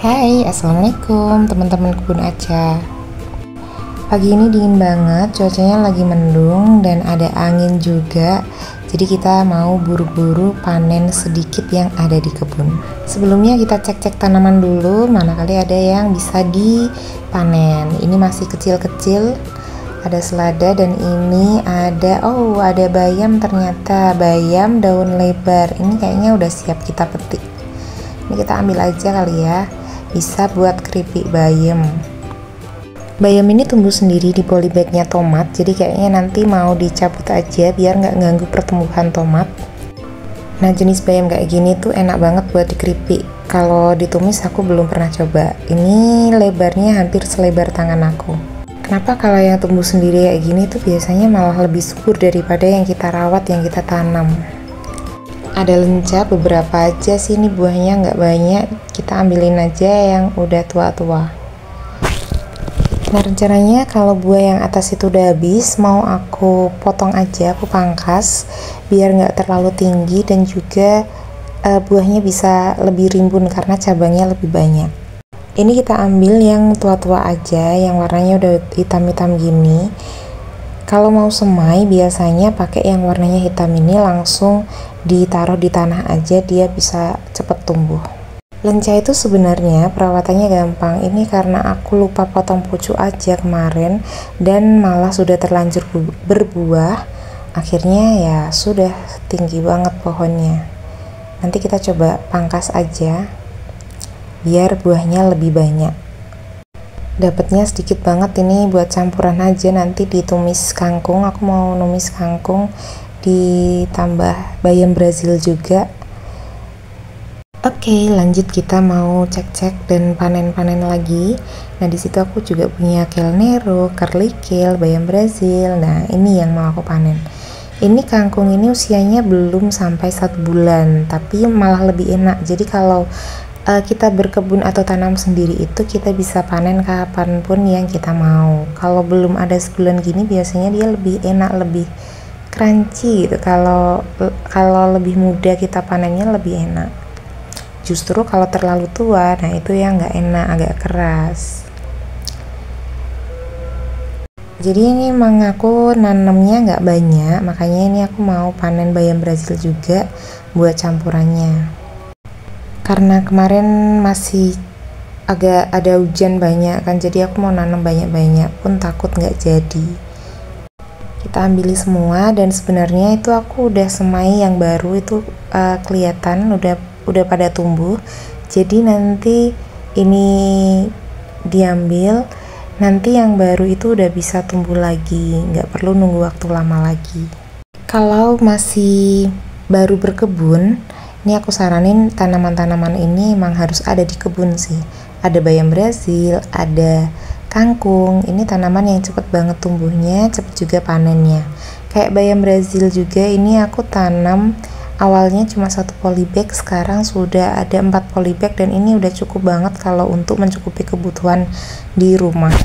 Hai, assalamualaikum teman-teman kebun Aca. Pagi ini dingin banget, cuacanya lagi mendung dan ada angin juga. Jadi kita mau buru-buru panen sedikit yang ada di kebun. Sebelumnya kita cek-cek tanaman dulu, mana kali ada yang bisa dipanen. Ini masih kecil-kecil, ada selada dan ini ada bayam, ternyata bayam daun lebar. Ini kayaknya udah siap kita petik. Ini kita ambil aja kali ya, bisa buat keripik bayam. Bayam ini tumbuh sendiri di polybagnya tomat, jadi kayaknya nanti mau dicabut aja biar nggak ganggu pertumbuhan tomat. Nah, jenis bayam kayak gini tuh enak banget buat dikeripik. Kalau ditumis aku belum pernah coba. Ini lebarnya hampir selebar tangan aku. Kenapa kalau yang tumbuh sendiri kayak gini tuh biasanya malah lebih subur daripada yang kita rawat, yang kita tanam. Ada lenca beberapa aja sih, ini buahnya nggak banyak, kita ambilin aja yang udah tua-tua. Nah, rencananya kalau buah yang atas itu udah habis, mau aku potong aja, aku pangkas biar nggak terlalu tinggi dan juga buahnya bisa lebih rimbun karena cabangnya lebih banyak. Ini kita ambil yang tua-tua aja, yang warnanya udah hitam-hitam gini. Kalau mau semai biasanya pakai yang warnanya hitam ini, langsung ditaruh di tanah aja, dia bisa cepet tumbuh. Lenca itu sebenarnya perawatannya gampang, ini karena aku lupa potong pucuk aja kemarin dan malah sudah terlanjur berbuah. Akhirnya ya sudah tinggi banget pohonnya. Nanti kita coba pangkas aja biar buahnya lebih banyak. Dapatnya sedikit banget, ini buat campuran aja, nanti ditumis kangkung. Aku mau numis kangkung ditambah bayam Brazil juga. Oke, lanjut kita mau cek-cek dan panen-panen lagi. Nah, di situ aku juga punya kale nero, curly kale, bayam Brazil. Nah, ini yang mau aku panen. Ini kangkung ini usianya belum sampai 1 bulan, tapi malah lebih enak. Jadi kalau kita berkebun atau tanam sendiri itu kita bisa panen kapanpun yang kita mau. Kalau belum ada sebulan gini biasanya dia lebih enak, lebih crunchy gitu. Kalau lebih muda kita panennya lebih enak. Justru kalau terlalu tua, nah itu yang nggak enak, agak keras. Jadi ini emang aku nanamnya nggak banyak, makanya ini aku mau panen bayam Brazil juga buat campurannya. Karena kemarin masih agak ada hujan banyak kan, jadi aku mau nanam banyak-banyak pun takut nggak jadi. Kita ambil semua dan sebenarnya itu aku udah semai yang baru itu kelihatan udah pada tumbuh. Jadi nanti ini diambil, nanti yang baru itu udah bisa tumbuh lagi, nggak perlu nunggu waktu lama lagi. Kalau masih baru berkebun, ini aku saranin tanaman-tanaman ini emang harus ada di kebun sih. Ada bayam Brazil, ada kangkung, ini tanaman yang cepet banget tumbuhnya, cepet juga panennya. Kayak bayam Brazil juga ini aku tanam awalnya cuma 1 polybag, sekarang sudah ada 4 polybag dan ini udah cukup banget kalau untuk mencukupi kebutuhan di rumah.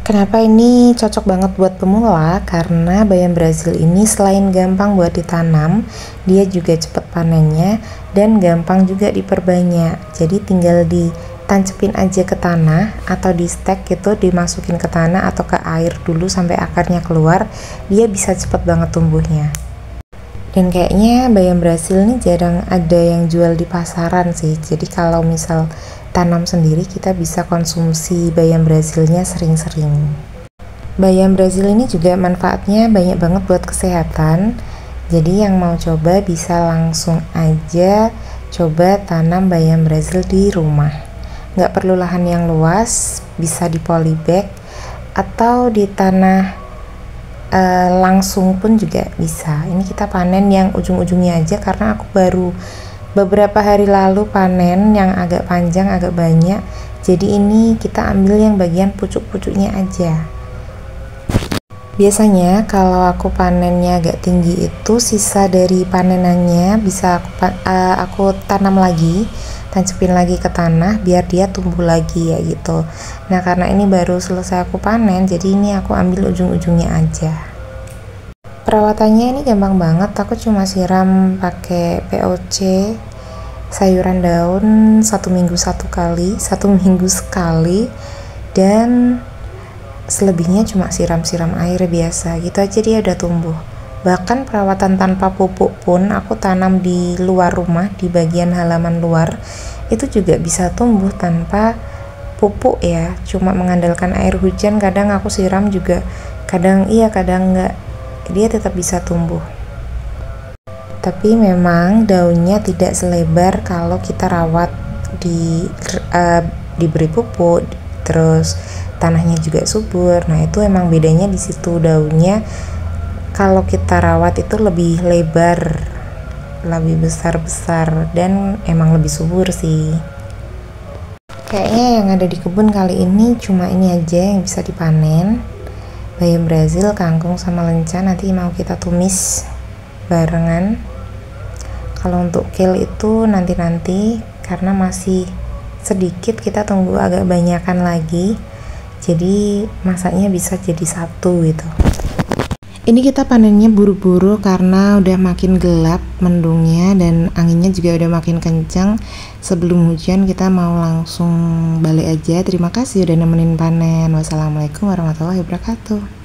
Kenapa ini cocok banget buat pemula? Karena bayam Brazil ini selain gampang buat ditanam, dia juga cepet panennya dan gampang juga diperbanyak. Jadi tinggal ditancepin aja ke tanah atau di stek gitu, dimasukin ke tanah atau ke air dulu sampai akarnya keluar, dia bisa cepet banget tumbuhnya. Dan kayaknya bayam Brazil ini jarang ada yang jual di pasaran sih. Jadi kalau misal tanam sendiri kita bisa konsumsi bayam Brazilnya sering-sering. Bayam Brazil ini juga manfaatnya banyak banget buat kesehatan. Jadi yang mau coba bisa langsung aja coba tanam bayam Brazil di rumah. Nggak perlu lahan yang luas, bisa di polybag atau di tanah langsung pun juga bisa. Ini kita panen yang ujung-ujungnya aja karena aku baru beberapa hari lalu panen yang agak panjang, agak banyak. Jadi ini kita ambil yang bagian pucuk-pucuknya aja. Biasanya kalau aku panennya agak tinggi itu sisa dari panenannya bisa aku tanam lagi, tancepin lagi ke tanah biar dia tumbuh lagi ya gitu. Nah, karena ini baru selesai aku panen, jadi ini aku ambil ujung-ujungnya aja. Perawatannya ini gampang banget, aku cuma siram pakai POC sayuran daun 1 minggu sekali, dan selebihnya cuma siram-siram air biasa gitu aja dia udah tumbuh. Bahkan perawatan tanpa pupuk pun aku tanam di luar rumah, di bagian halaman luar, itu juga bisa tumbuh tanpa pupuk ya, cuma mengandalkan air hujan. Kadang aku siram juga, kadang iya kadang enggak, dia tetap bisa tumbuh. Tapi memang daunnya tidak selebar kalau kita rawat diberi pupuk, terus tanahnya juga subur. Nah itu emang bedanya di situ, daunnya kalau kita rawat itu lebih lebar, lebih besar-besar, dan emang lebih subur sih. Kayaknya yang ada di kebun kali ini cuma ini aja yang bisa dipanen, bayam Brazil, kangkung, sama lenca. Nanti mau kita tumis barengan. Kalau untuk kale itu nanti karena masih sedikit, kita tunggu agak banyakan lagi, jadi masaknya bisa jadi satu gitu. Ini kita panennya buru-buru karena udah makin gelap mendungnya dan anginnya juga udah makin kencang. Sebelum hujan kita mau langsung balik aja. Terima kasih udah nemenin panen. Wassalamualaikum warahmatullahi wabarakatuh.